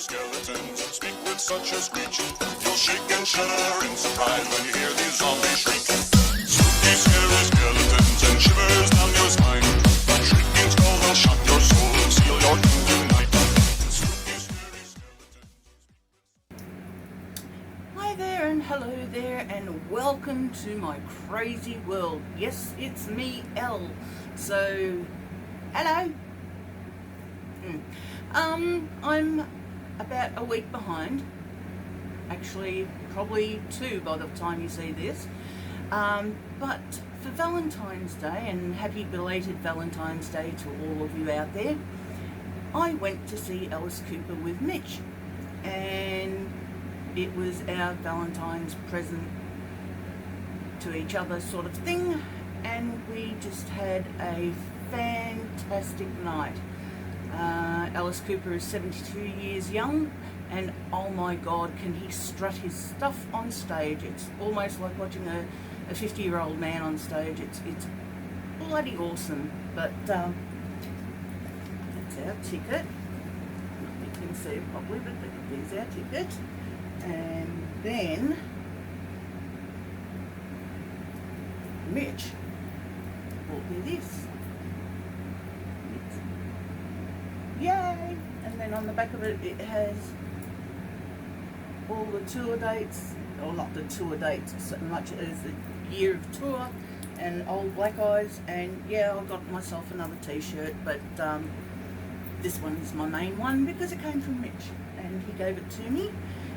skeletons speak with such a screech. You'll shake and shudder in surprise when you hear these zombies shriek. Spooky, scary skeletons and shivers down your spine. Shrieking skulls will shock your soul and seal your doom tonight. Spooky, scary skeletons. Hi there and hello there and welcome to my crazy world. Yes, it's me, Elle. So, hello. I'm about a week behind. Actually, probably 2 by the time you see this. But for Valentine's Day, and happy belated Valentine's Day to all of you out there, I went to see Alice Cooper with Mitch. And it was our Valentine's present to each other sort of thing. And we just had a fantastic night. Alice Cooper is 72 years young, and oh my god, can he strut his stuff on stage. It's almost like watching a 50-year-old man on stage. It's bloody awesome. But that's our ticket. You can see it probably, but there's our ticket. And then Mitch bought me this. Yay! And then on the back of it, it has all the tour dates, or not the tour dates so much as the year of tour, and Old Black Eyes. And yeah, I got myself another t-shirt, but this one is my main one because it came from Mitch and he gave it to me.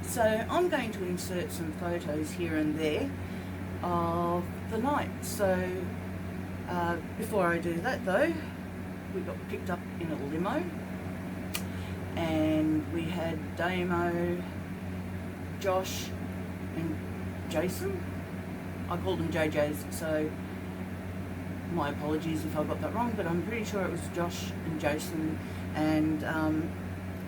So I'm going to insert some photos here and there of the night. So before I do that though, we got picked up in a limo. And we had Damo, Josh and Jason. I called them JJs, so my apologies if I got that wrong, but I'm pretty sure it was Josh and Jason and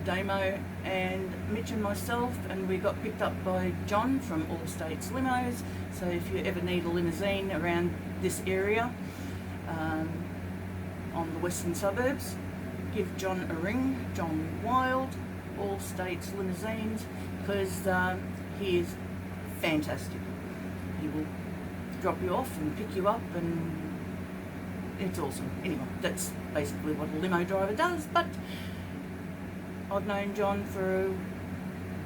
Damo and Mitch and myself, and we got picked up by John from All States Limos. So if you ever need a limousine around this area on the western suburbs, give John a ring, John Wild, All States Limousines, because he is fantastic. He will drop you off and pick you up, and it's awesome. Anyway, that's basically what a limo driver does, but I've known John for a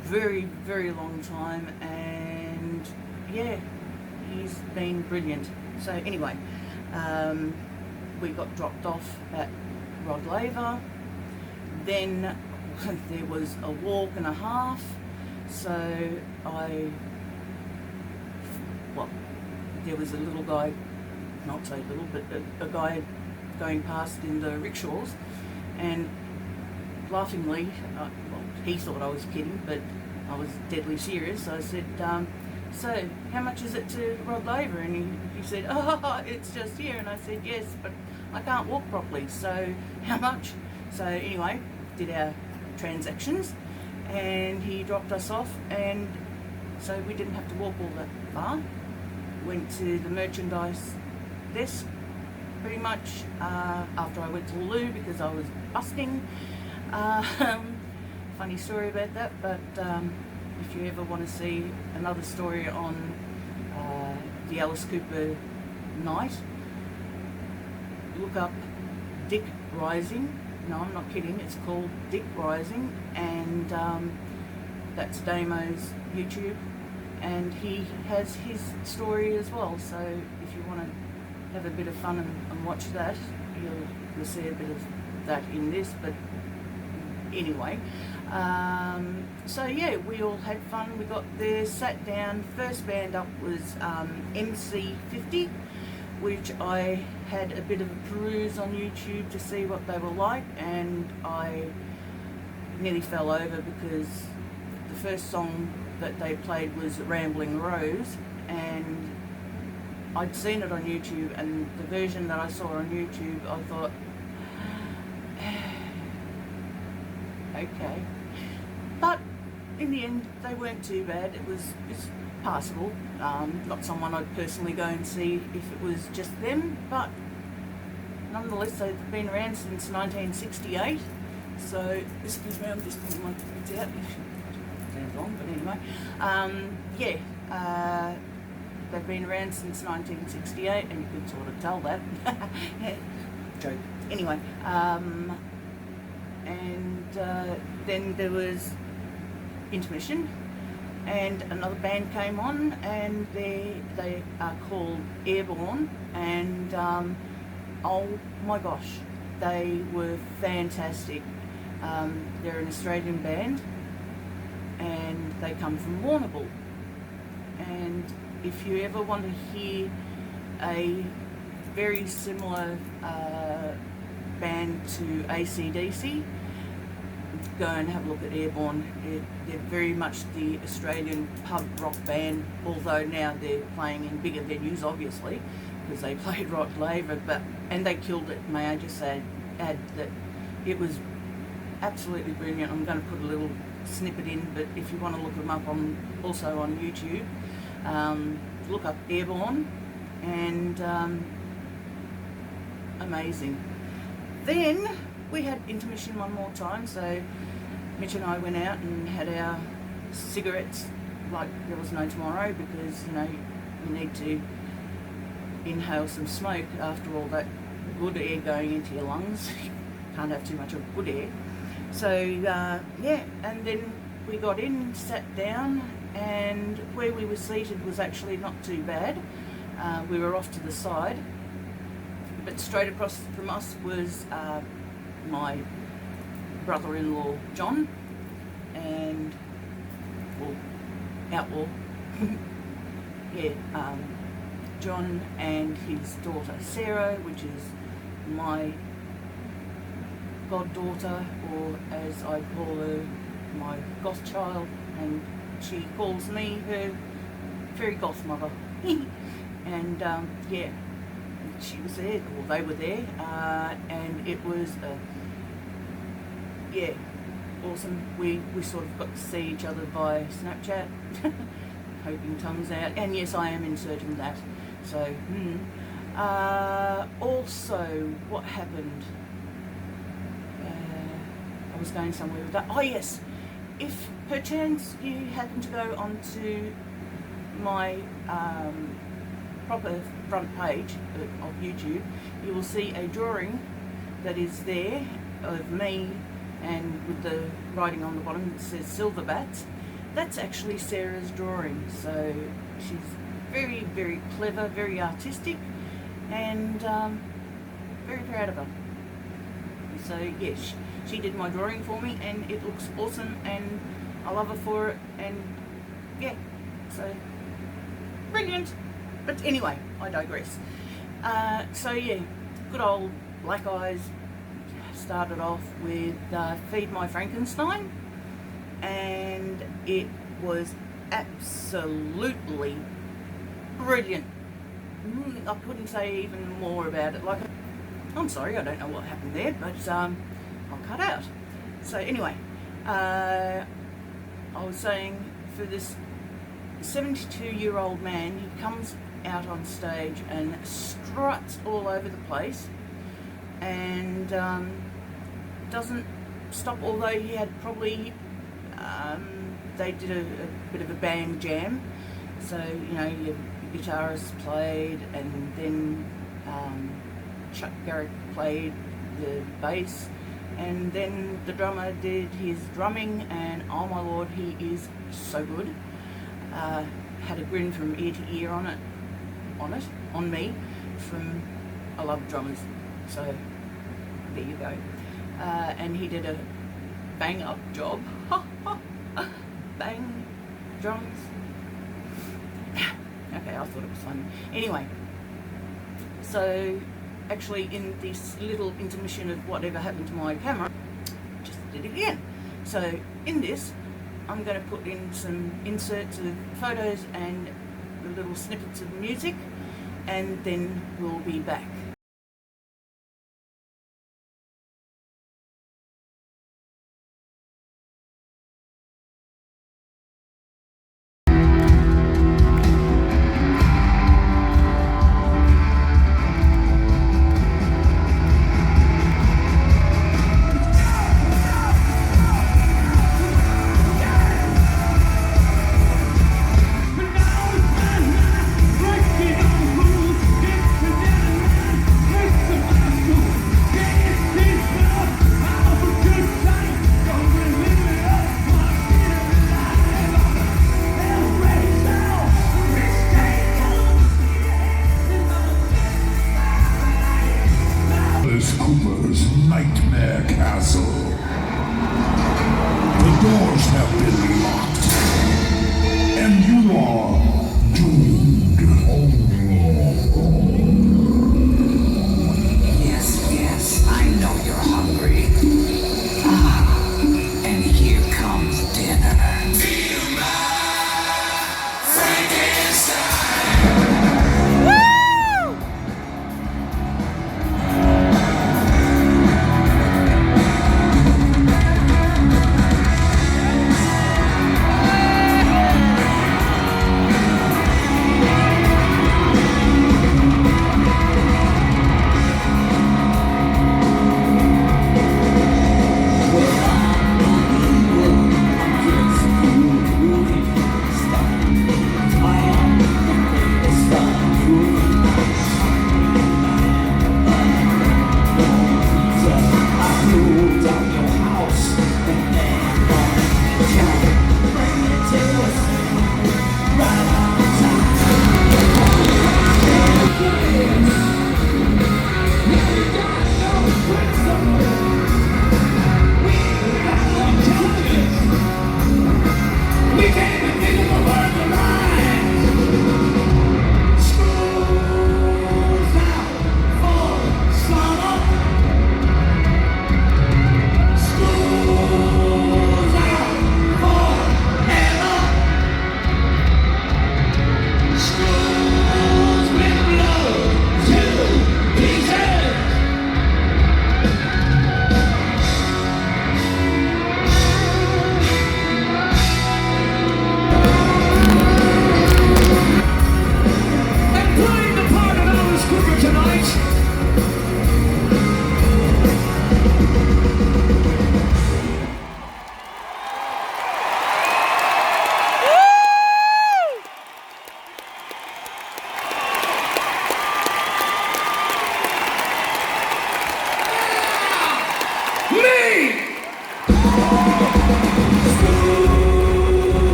very, very long time, and yeah, he's been brilliant. So anyway, we got dropped off at Rod Laver. Then there was a walk and a half, so there was a little guy, not so little, but a guy going past in the rickshaws, and laughingly, he thought I was kidding, but I was deadly serious. So I said, so how much is it to Rod Laver? And he said, oh, it's just here. And I said, yes, but I can't walk properly, so how much? So anyway, did our transactions, and he dropped us off, and so we didn't have to walk all that far. Went to the merchandise desk pretty much after I went to the loo because I was busting. Funny story about that, but if you ever want to see another story on the Alice Cooper night, look up Dick Rising. No, I'm not kidding, it's called Dick Rising, and that's Damo's YouTube, and he has his story as well. So if you want to have a bit of fun and watch that, you'll see a bit of that in this. But anyway, so yeah, we all had fun. We got there, sat down. First band up was MC50, which I had a bit of a peruse on YouTube to see what they were like, and I nearly fell over because the first song that they played was Rambling Rose, and I'd seen it on YouTube, and the version that I saw on YouTube, I thought, okay. But in the end, they weren't too bad. It's passable. Not someone I'd personally go and see if it was just them, but nonetheless, they've been around since 1968, So, excuse me, I'm just putting my kids out. Sounds long, but anyway. They've been around since 1968, and you could sort of tell that. Joke. Anyway, then there was intermission, and another band came on, and they are called Airbourne, and oh my gosh, they were fantastic. They're an Australian band, and they come from Warrnambool. And if you ever want to hear a very similar band to AC/DC, go and have a look at Airbourne. They're very much the Australian pub rock band, although now they're playing in bigger venues, obviously, because they played Rock Laver, and they killed it. May I just add that it was absolutely brilliant. I'm going to put a little snippet in, but if you want to look them up also on YouTube, look up Airbourne, and amazing. Then we had intermission one more time, so Mitch and I went out and had our cigarettes like there was no tomorrow, because you need to inhale some smoke after all that good air going into your lungs. Can't have too much of good air. So and then we got in, sat down, and where we were seated was actually not too bad. We were off to the side, but straight across from us was my brother-in-law John, and outlaw John and his daughter Sarah, which is my goddaughter, or as I call her, my goth child, and she calls me her fairy goth mother. And she was there, or they were there, and it was awesome. We sort of got to see each other by Snapchat, hoping tongues out, and yes, I am inserting that. So, also, what happened? I was going somewhere with that. Oh yes, if perchance you happen to go onto my proper front page of YouTube, you will see a drawing that is there of me, and with the writing on the bottom that says Silver Bats. That's actually Sarah's drawing, so she's very, very clever, very artistic, and very proud of her. So yes, she did my drawing for me, and it looks awesome, and I love her for it, and yeah, so brilliant. But anyway, I digress. So yeah, good old Black Eyes started off with Feed My Frankenstein, and it was absolutely brilliant. I couldn't say even more about it. I'm sorry, I don't know what happened there, but I'll cut out. So anyway, I was saying, for this 72-year-old man, he comes out on stage and struts all over the place, and doesn't stop, although he had probably they did a bit of a band jam, so your guitarist played, and then Chuck Garrick played the bass, and then the drummer did his drumming, and oh my lord, he is so good. Had a grin from ear to ear on me, from I love drummers, so there you go. And he did a bang up job. Bang drums. Okay, I thought it was funny. Anyway, so actually in this little intermission of whatever happened to my camera, just did it again. So in this, I'm going to put in some inserts of photos and little snippets of music, and then we'll be back.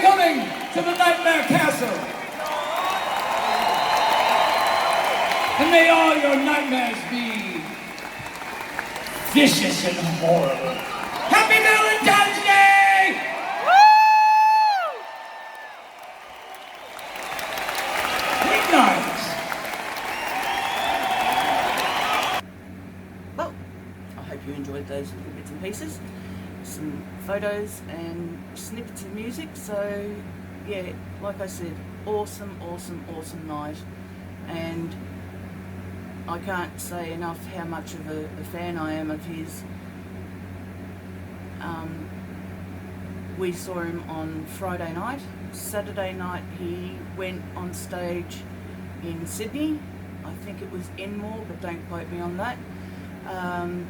coming to the Nightmare Castle. And may all your nightmares be vicious and horrible. Happy Valentine's Day! Good night. Well, I hope you enjoyed those little bits and pieces, some photos and snippets of music. So yeah, like I said, awesome night, and I can't say enough how much of a fan I am of his. We saw him on Friday night. Saturday night he went on stage in Sydney. I think it was Enmore, but don't quote me on that.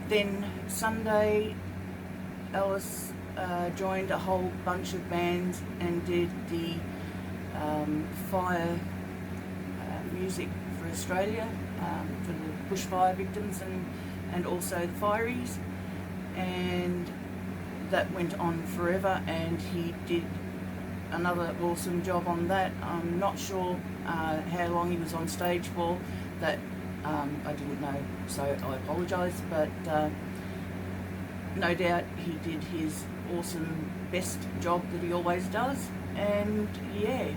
Then Sunday, Alice joined a whole bunch of bands and did the fire music for Australia, for the bushfire victims and also the fireys, and that went on forever, and he did another awesome job on that. I'm not sure how long he was on stage for. That I didn't know, so I apologise, but no doubt he did his awesome best job that he always does. And yeah,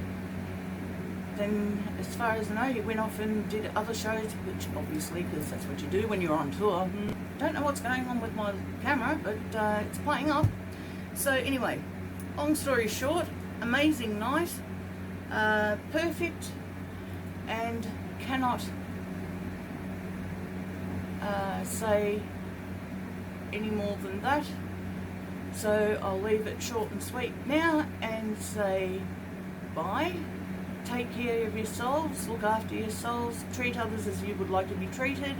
then as far as I know, he went off and did other shows, which obviously, because that's what you do when you're on tour. Don't know what's going on with my camera, but it's playing up. So anyway, long story short, amazing night, perfect, and cannot say any more than that. So I'll leave it short and sweet now and say bye. Take care of yourselves, look after yourselves, treat others as you would like to be treated,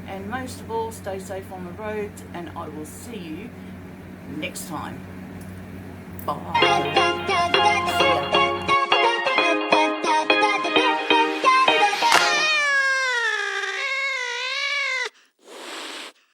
and most of all, stay safe on the roads, and I will see you next time. Bye.